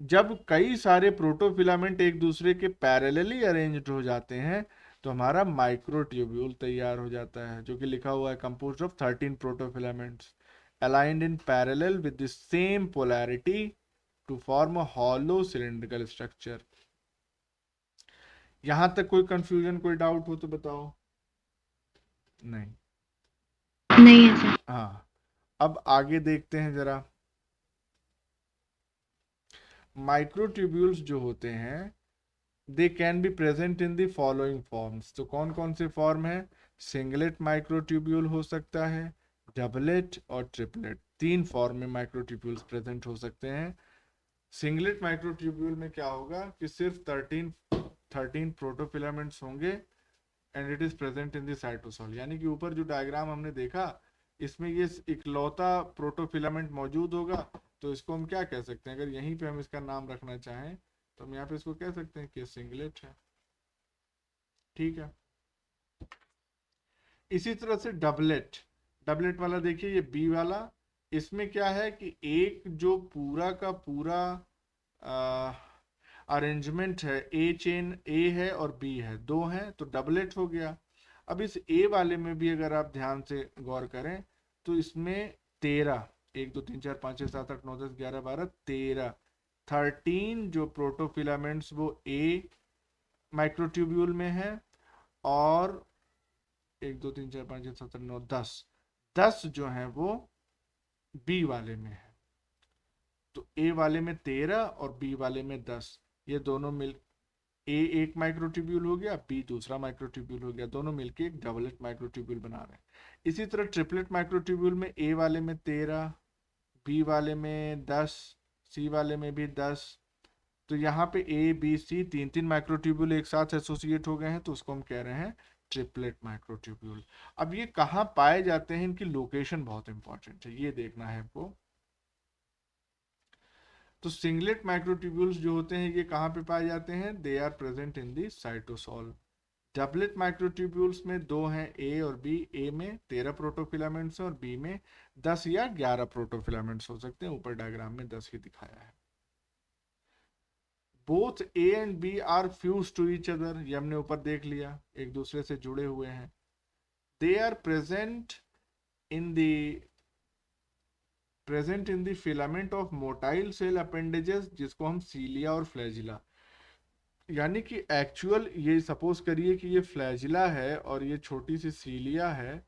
जब कई सारे प्रोटोफिलामेंट एक दूसरे के पैरेलली अरेंज्ड हो जाते हैं तो हमारा माइक्रोट्यूब्यूल तैयार हो जाता है, जो कि लिखा हुआ है composed of 13 प्रोटोफिलामेंट्स aligned in parallel with the same polarity to form a hollow cylindrical structure. यहां तक कोई कंफ्यूजन, कोई डाउट हो तो बताओ। नहीं है सर। हाँ, अब आगे देखते हैं जरा। माइक्रोट्यूब्यूल्स जो होते हैं they can be present in the following forms. तो कौन कौन से फॉर्म है? सिंगलेट माइक्रोट्यूब्यूल हो सकता है, डबलेट और ट्रिपलेट, तीन फॉर्म में माइक्रोट्यूब्यूल्स प्रेजेंट हो सकते हैं। सिंगलेट माइक्रोट्यूब्यूल में क्या होगा कि सिर्फ 13 प्रोटोफिलामेंट्स होंगे and it is present in the cytosol. यानी कि ऊपर जो डायग्राम हमने देखा इसमें ये इकलौता प्रोटोफिलामेंट मौजूद होगा, तो इसको हम क्या कह सकते हैं? अगर यहीं पे हम इसका नाम रखना चाहें तो हम यहाँ पे इसको कह सकते हैं कि सिंगलेट है। ठीक है। इसी तरह से डबलेट, डबलेट वाला देखिए ये बी वाला, इसमें क्या है कि एक जो पूरा का पूरा अरेंजमेंट है, ए चेन ए है और बी है, दो हैं तो डबलेट हो गया। अब इस ए वाले में भी अगर आप ध्यान से गौर करें तो इसमें 13, 1 2 3 4 5 6 7 8 9 10 11 12 13, 13 जो प्रोटोफिलामेंट्स वो ए माइक्रोट्यूब्यूल में है, और 1 2 3 4 5 6 7 8 9 10 जो है वो बी वाले में है। तो ए वाले में 13 और बी वाले में 10, ये दोनों मिल ए एक माइक्रोट्यूब्यूल हो गया, बी दूसरा माइक्रोट्यूब्यूल हो गया, दोनों मिलके एक डबलेट माइक्रोट्यूब्यूल बना रहे हैं। इसी तरह ट्रिपलेट माइक्रोट्यूब्यूल में ए वाले में 13, बी वाले में 10, सी वाले में भी 10। तो यहाँ पे ए बी सी तीन तीन माइक्रोट्यूब्यूल एक साथ एसोसिएट हो गए हैं, तो उसको हम कह रहे हैं ट्रिपलेट माइक्रोट्यूब्यूल। अब ये कहाँ पाए जाते हैं, इनकी लोकेशन बहुत इंपॉर्टेंट है, ये देखना है आपको। तो सिंगलेट माइक्रोट्यूब्यूल्स जो होते हैं ये कहाँ पे पाए जाते हैं? They are present in the cytosol. Doublet microtubules में दो हैं, ए और बी। ए में 13 प्रोटोफिलामेंट्स और बी में 10 या 11 प्रोटोफिलामेंट्स हो सकते हैं, ऊपर डायग्राम में 10 ही दिखाया है। Both A and B are fuse to each other, ये हमने ऊपर देख लिया, एक दूसरे से जुड़े हुए हैं। They are present in the filament of motile cell appendages, जिसको हम सीलिया और फ्लैजिला, यानी कि एक्चुअल, ये सपोज करिए कि ये फ्लैजिला है और ये छोटी सी सीलिया है,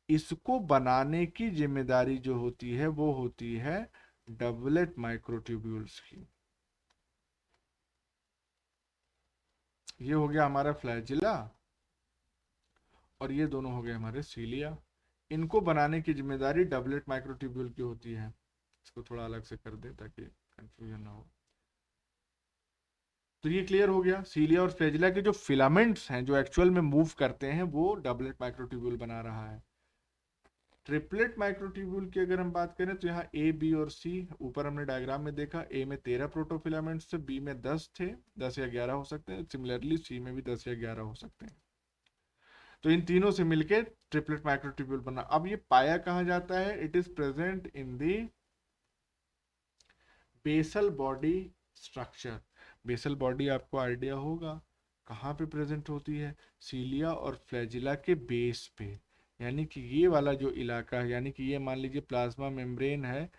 इसको बनाने की जिम्मेदारी जो होती है वो होती है डबलेट माइक्रोट्यूब्यूल्स की। ये हो गया हमारा फ्लैजिला और ये दोनों हो गए हमारे सीलिया। इनको बनाने की जिम्मेदारी डबलेट माइक्रोट्यूब्यूल की होती है। इसको थोड़ा अलग से कर दे ताकि कंफ्यूजन ना हो। तो ये क्लियर हो गया, सीलिया और फ्लैजिला के जो फिलामेंट्स हैं जो एक्चुअल में मूव करते हैं वो डबलेट माइक्रोट्यूब्यूल बना रहा है। ट्रिपलेट माइक्रोट्यूब्यूल की अगर हम बात करें तो यहाँ ए बी और सी, ऊपर हमने डायग्राम में देखा ए में 13 प्रोटोफिलामेंट्स थे, बी में 10 थे, 10 या 11 हो सकते हैं, सिमिलरली सी में भी 10 या 11 हो सकते हैं। तो इन तीनों से मिलके ट्रिपलेट माइक्रोट्यूब्यूल बना। अब ये पाया कहाँ जाता है? It is present in the basal body structure. Basal body आपको आइडिया होगा कहाँ पे प्रेजेंट होती है? सीलिया और फ्लैजिला के बेस पे। यानी कि ये वाला जो इलाका है, यानी कि ये मान लीजिए प्लाज्मा मेम्ब्रेन है,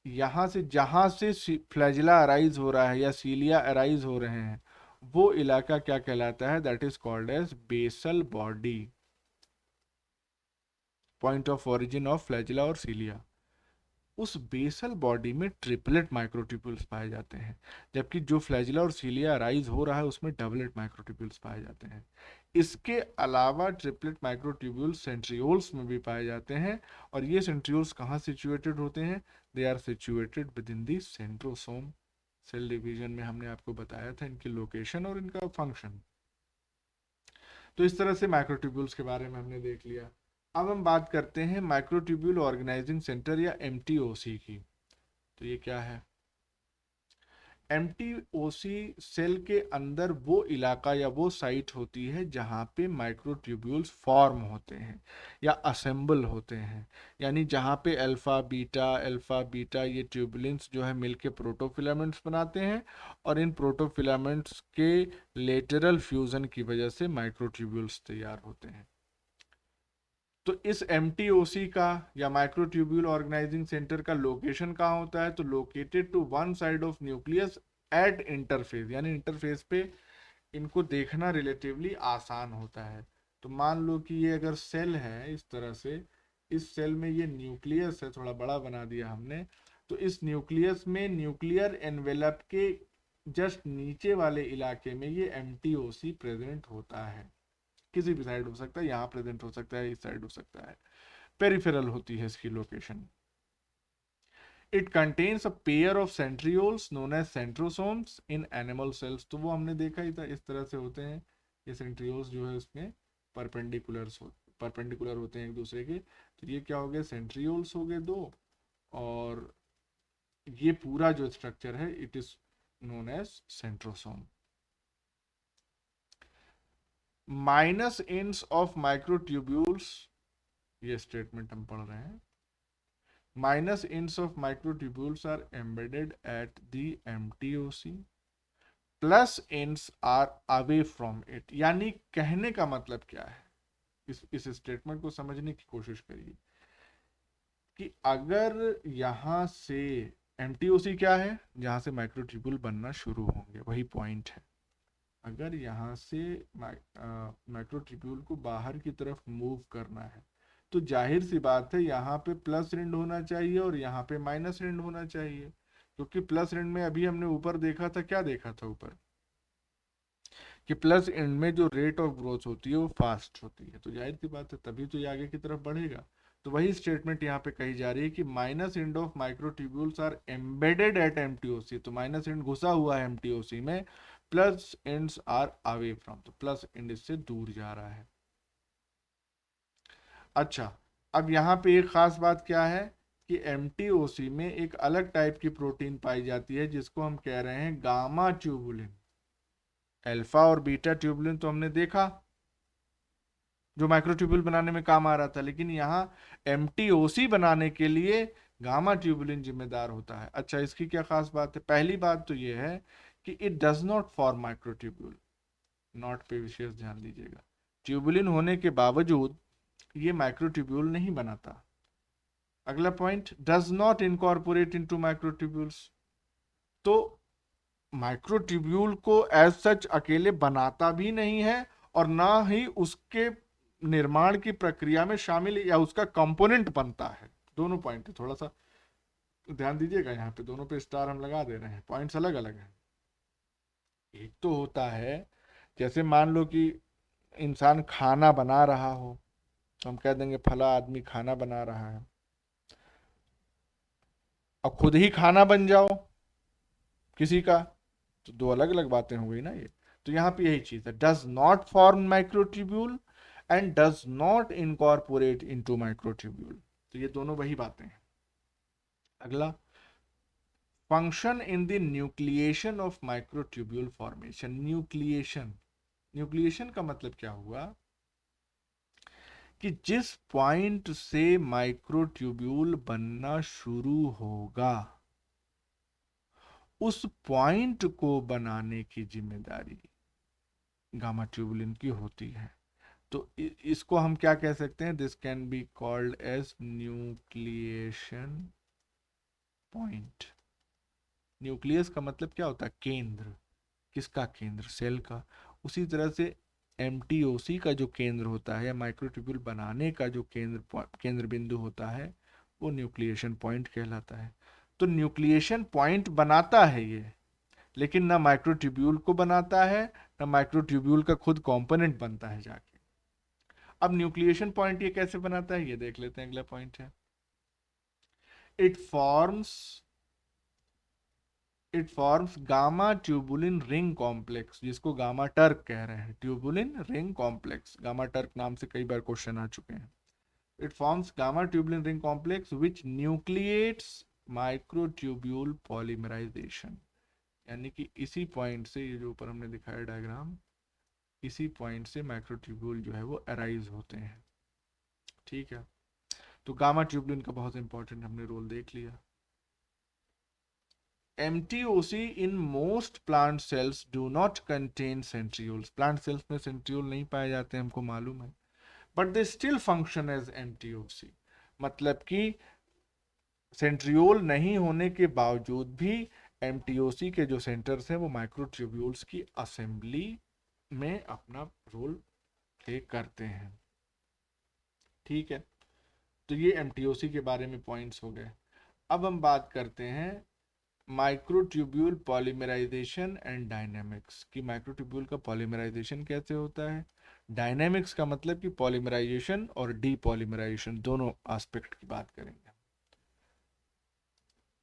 यहाँ से जहाँ से फ्लैजिला अराइज हो रहा है या सीलिया अराइज हो रहे हैं, वो इलाका क्या कहलाता है? That is called as basal body, point of origin of flagella और सीलिया। उस बेसल बॉडी में ट्रिपलेट माइक्रोट्यूब्यूल्स पाए जाते हैं, जबकि जो फ्लैजिला और सीलिया राइज हो रहा है उसमें डबलेट माइक्रोट्यूब्यूल्स पाए जाते हैं। इसके अलावा ट्रिपलेट माइक्रोट्यूब्यूल्स सेंट्रियोल्स में भी पाए जाते हैं, और ये सेंट्रियोल्स कहाँ सिचुएटेड होते हैं? They are situated within the centrosome. Cell division में हमने आपको बताया था इनकी लोकेशन और इनका फंक्शन। तो इस तरह से माइक्रोट्यूब्यूल्स के बारे में हमने देख लिया। अब हम बात करते हैं माइक्रोट्यूब्यूल ऑर्गेनाइजिंग सेंटर या एमटीओसी की। तो ये क्या है? MTOC सेल के अंदर वो इलाका या वो साइट होती है जहाँ पे माइक्रोट्यूब्यूल्स फॉर्म होते हैं या असेंबल होते हैं, यानी जहाँ पे अल्फा बीटा ये ट्यूबुलेंट्स जो है मिलके प्रोटोफिलामेंट्स बनाते हैं और इन प्रोटोफिलामेंट्स के लेटरल फ्यूजन की वजह से माइक्रोट्यूब्यूल्स तैयार होते हैं। तो इस MTOC का या माइक्रोट्यूब्यूल ऑर्गेनाइजिंग सेंटर का लोकेशन कहाँ होता है? तो located to one side of nucleus at interphase, यानी इंटरफेस पे इनको देखना रिलेटिवली आसान होता है। तो मान लो कि ये अगर सेल है इस तरह से, इस सेल में ये न्यूक्लियस है, थोड़ा बड़ा बना दिया हमने, तो इस न्यूक्लियस में न्यूक्लियर एनवेलप के जस्ट नीचे वाले इलाके में ये MTOC प्रेजेंट होता है। किसी भी साइड हो सकता है, यहाँ प्रेजेंट हो सकता है, इस साइड हो सकता है, पेरिफेरल होती है इसकी location. It contains a pair of centrioles known as centrosomes in animal cells. तो वो हमने देखा ही था, इस तरह से होते हैं ये सेंट्रियोल्स जो है उसमें परपेंडिकुलर होते हैं एक दूसरे के। तो ये क्या हो गया, सेंट्रियोल्स हो गए दो, और ये पूरा जो स्ट्रक्चर है it is known as centrosome. Minus ends of microtubules, ये स्टेटमेंट हम पढ़ रहे हैं, minus ends of microtubules are embedded at the MTOC, plus ends are away from it. यानी कहने का मतलब क्या है, इस स्टेटमेंट को समझने की कोशिश करिए कि अगर यहां से MTOC क्या है, जहां से माइक्रोट्यूब्यूल बनना शुरू होंगे, वही पॉइंट है। अगर यहाँ से माइक्रोट्यूब्यूल को बाहर की तरफ मूव करना है तो जाहिर सी बात है यहाँ पे प्लस रिंड होना चाहिए और यहाँ पे माइनस रिंड होना चाहिए, क्योंकि प्लस रिंड में अभी हमने ऊपर देखा था, क्या देखा था ऊपर, कि प्लस एंड में जो रेट ऑफ ग्रोथ होती है वो फास्ट होती है, तो जाहिर सी बात है तभी तो ये आगे की तरफ बढ़ेगा। तो वही स्टेटमेंट यहाँ पे कही जा रही है कि minus end of microtubules are embedded at MTOC। तो माइनस एंड घुसा हुआ है MTOC में, plus ends are away from, तो प्लस एंड इससे दूर जा रहा है। अच्छा, अब यहाँ पे एक खास बात क्या है कि MTOC में एक अलग टाइप की प्रोटीन पाई जाती है जिसको हम कह रहे हैं गामा ट्यूबुलिन। अल्फा और बीटा ट्यूबुलिन तो हमने देखा जो माइक्रोट्यूबुल बनाने में काम आ रहा था, लेकिन यहाँ MTOC बनाने के लिए गामा ट्यूबुलिन जिम्मेदार होता है। अच्छा, इसकी क्या खास बात है? पहली बात तो ये है कि it does not form microtubule, not पे विशेष ध्यान दीजिएगा। ट्यूबुलिन होने के बावजूद ये माइक्रोट्यूबुल नहीं बनाता। अगला point, does not incorporate into microtubules. तो माइक्रोट्यूब्यूल को एज सच अकेले बनाता भी नहीं है और ना ही उसके निर्माण की प्रक्रिया में शामिल या उसका कंपोनेंट बनता है। दोनों पॉइंट है, थोड़ा सा ध्यान दीजिएगा, यहाँ पे दोनों पे स्टार हम लगा दे रहे हैं, पॉइंट्स अलग अलग हैं। एक तो होता है जैसे मान लो कि इंसान खाना बना रहा हो, तो हम कह देंगे फला आदमी खाना बना रहा है, और खुद ही खाना बन जाओ किसी का, तो दो अलग अलग बातें हो गई ना ये। तो यहाँ पे यही चीज है, does not form microtubule and does not incorporate into microtubule. तो ये दोनों वही बातें हैं। अगला, function in the nucleation of microtubule formation. Nucleation का मतलब क्या हुआ कि जिस पॉइंट से माइक्रोट्यूब्यूल बनना शुरू होगा उस पॉइंट को बनाने की जिम्मेदारी गामा ट्यूबुलिन की होती है। तो इसको हम क्या कह सकते हैं, this can be called as nucleation point. Nucleus का मतलब क्या होता है, केंद्र। किसका केंद्र, सेल का। उसी तरह से MTOC का जो केंद्र होता है या माइक्रोट्यूब्यूल बनाने का जो केंद्र बिंदु होता है वो न्यूक्लिएशन पॉइंट कहलाता है। तो न्यूक्लिएशन पॉइंट बनाता है ये, लेकिन ना माइक्रोट्यूब्यूल को बनाता है ना माइक्रोट्यूब्यूल का खुद कंपोनेंट बनता है जाके। अब न्यूक्लिएशन पॉइंट ये कैसे बनाता है ये देख लेते हैं, अगला पॉइंट है, it forms gamma tubulin ring complex, जिसको गामा टर्क कह रहे हैं, tubulin ring complex, gamma TuRC नाम से कई बार क्वेश्चन आ चुके हैं। It forms gamma tubulin ring complex which nucleates microtubule polymerisation. यानी कि इसी पॉइंट से, ये जो ऊपर हमने दिखाया डायग्राम, इसी पॉइंट से माइक्रोट्यूब्यूल जो है वो अराइज होते हैं। ठीक है, तो गामा ट्यूबुलिन का बहुत इंपॉर्टेंट हमने रोल देख लिया। MTOC in most plant cells do not contain centrioles. Plant cells में centriole नहीं पाए जाते हैं, हमको मालूम है, but they still function as MTOC। मतलब कि सेंट्रियोल नहीं होने के बावजूद भी MTOC के जो सेंटर्स हैं वो माइक्रोट्यूब्यूल्स की असेंबली में अपना रोल प्ले करते हैं। ठीक है, तो ये MTOC के बारे में पॉइंट्स हो गए। अब हम बात करते हैं माइक्रोट्यूब्यूल पॉलीमराइजेशन एंड डायनेमिक्स की। माइक्रोट्यूब्यूल का पॉलीमराइजेशन कैसे होता है, डायनेमिक्स का मतलब कि पॉलीमराइजेशन और डीपॉलीमराइजेशन दोनों एस्पेक्ट की बात करेंगे।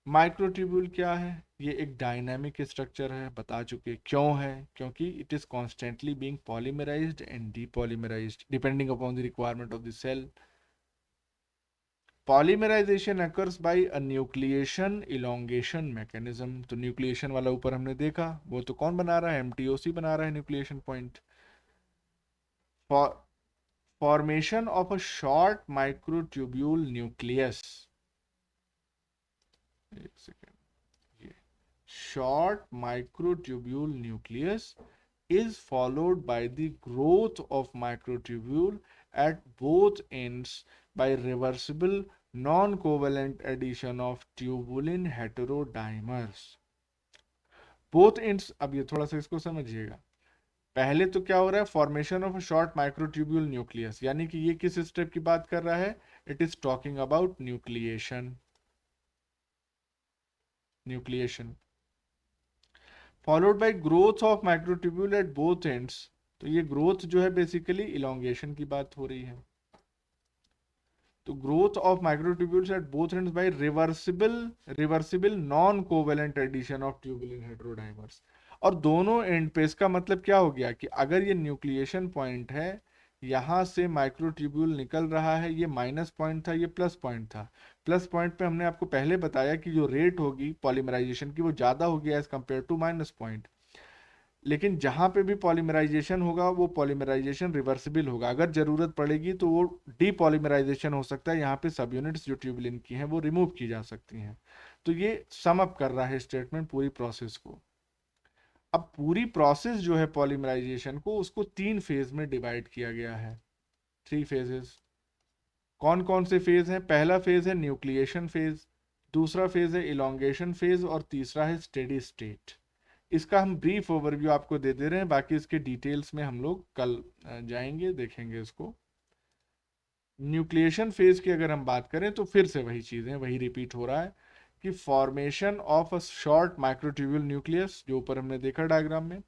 माइक्रोट्यूब्यूल क्या है, ये एक डायनामिक स्ट्रक्चर है, बता चुके क्यों है, क्योंकि it is constantly being polymerized and depolymerized depending upon the requirement of the cell. Polymerization occurs by a nucleation elongation mechanism. तो न्यूक्लिएशन वाला ऊपर हमने देखा, वो तो कौन बना रहा है, MTOC बना रहा है nucleation point. Formation of a short microtubule nucleus, एक सेकेंड, ये short microtubule nucleus is followed by the growth of microtubule at both ends by reversible non-covalent addition of tubulin heterodimers. Both ends, अब ये थोड़ा सा इसको समझिएगा। पहले तो क्या हो रहा है, formation of short microtubule nucleus, यानी कि ये किस स्टेप की बात कर रहा है, it is talking about nucleation. Followed by growth of microtubule eight both ends. तो ये ग्रोथ जो है बेसिकली इलोंगेशन की बात हो रही है। तो growth of microtubules at both ends by reversible non covalent addition of tubulin heterodimers. और दोनों एंड पे, इसका मतलब क्या हो गया कि अगर ये न्यूक्लिएशन पॉइंट है, यहां से माइक्रोट्यूब्यूल निकल रहा है, ये माइनस पॉइंट था, ये प्लस पॉइंट था। प्लस पॉइंट पे हमने आपको पहले बताया कि जो रेट होगी पॉलीमराइजेशन की वो ज्यादा होगी as compared to minus point. लेकिन जहां पे भी पॉलीमराइजेशन होगा वो पॉलीमराइजेशन रिवर्सिबल होगा, अगर जरूरत पड़ेगी तो वो डीपॉलीमराइजेशन हो सकता है, यहाँ पे सब यूनिट्स जो ट्यूबुलिन की हैं वो रिमूव की जा सकती हैं। तो ये सम अप कर रहा है स्टेटमेंट पूरी प्रोसेस को। अब पूरी प्रोसेस जो है पॉलीमराइजेशन को, उसको 3 फेज में डिवाइड किया गया है, 3 फेजेस। कौन कौन से फेज हैं, पहला फेज है न्यूक्लिएशन फेज, दूसरा फेज है इलोंगेशन फेज, और तीसरा है स्टेडी स्टेट। इसका हम ब्रीफ ओवरव्यू आपको दे दे रहे हैं, बाकी इसके डिटेल्स में हम लोग कल जाएंगे, देखेंगे इसको। न्यूक्लिएशन फेज की अगर हम बात करें तो फिर से वही चीजें, वही रिपीट हो रहा है कि formation of a short microtubule nucleus, जो ऊपर हमने देखा डायग्राम में,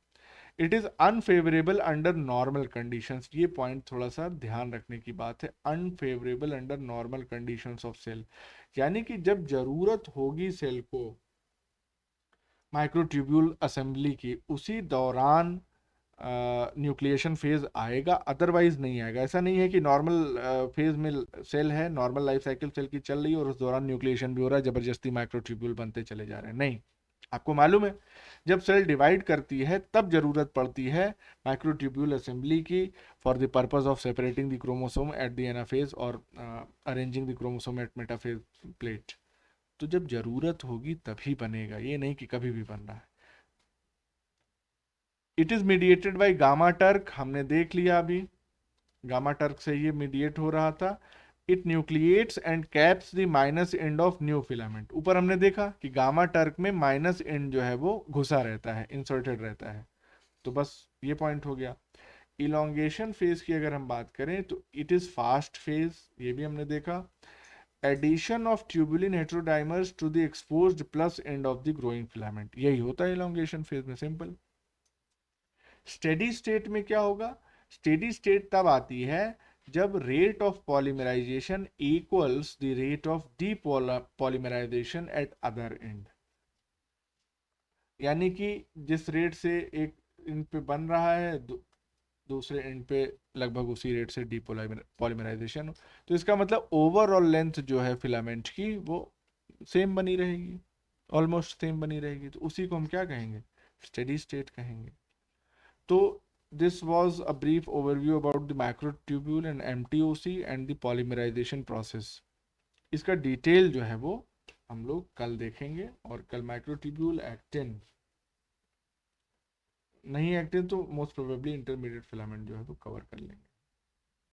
it is unfavourable under normal conditions. ये पॉइंट थोड़ा सा ध्यान रखने की बात है, unfavourable under normal conditions of cell, यानी कि जब जरूरत होगी सेल को माइक्रोट्यूब्यूल असेंबली की, उसी दौरान न्यूक्लिएशन फेज आएगा, अदरवाइज नहीं आएगा। ऐसा नहीं है कि नॉर्मल फेज में सेल है, नॉर्मल लाइफ साइकिल सेल की चल रही है और उस दौरान न्यूक्लिएशन भी हो रहा है, जबरदस्ती माइक्रोट्यूब्यूल बनते चले जा रहे हैं, नहीं। आपको मालूम है जब सेल डिवाइड करती है तब जरूरत पड़ती है माइक्रोट्यूब्यूल असेंबली की, for the purpose of separating the chromosome at the anaphase और arranging the chromosome at metaphase plate. तो जब जरूरत होगी तभी बनेगा, ये नहीं कि कभी भी बन रहा है। It is mediated by gamma TuRC, हमने देख लिया अभी, गामा टर्क से ये मीडिएट हो रहा था। It nucleates and caps the minus end of new filament. ऊपर हमने देखा कि गामा टर्क में माइनस एंड जो है वो घुसा रहता है, इंसर्टेड रहता है। तो बस ये पॉइंट हो गया। इलोंगेशन फेज की अगर हम बात करें तो इट इज फास्ट फेज, ये भी हमने देखा। Addition of tubulin heterodimers to the exposed plus end of the growing filament, यही होता है इलोंगेशन फेज में, सिंपल। स्टेडी स्टेट में क्या होगा, स्टेडी स्टेट तब आती है जब rate of polymerization equals the rate of depolymerization at other end. यानी कि जिस रेट से एक एंड पे बन रहा है दूसरे एंड पे लगभग उसी रेट से डीपॉलीमराइजेशन। तो इसका मतलब ओवरऑल लेंथ जो है फिलामेंट की वो सेम बनी रहेगी। ऑलमोस्ट सेम बनी रहेगी, तो उसी को हम क्या कहेंगे, स्टेडी स्टेट कहेंगे। तो this was a brief overview about the microtubule and MTOC and the polymerization process. इसका डिटेल जो है वो हम लोग कल देखेंगे, और कल माइक्रोट्यूब्यूल एक्टिन, नहीं एक्टिन तो मोस्ट प्रोबेबली इंटरमीडिएट फिलामेंट जो है वो कवर कर लेंगे।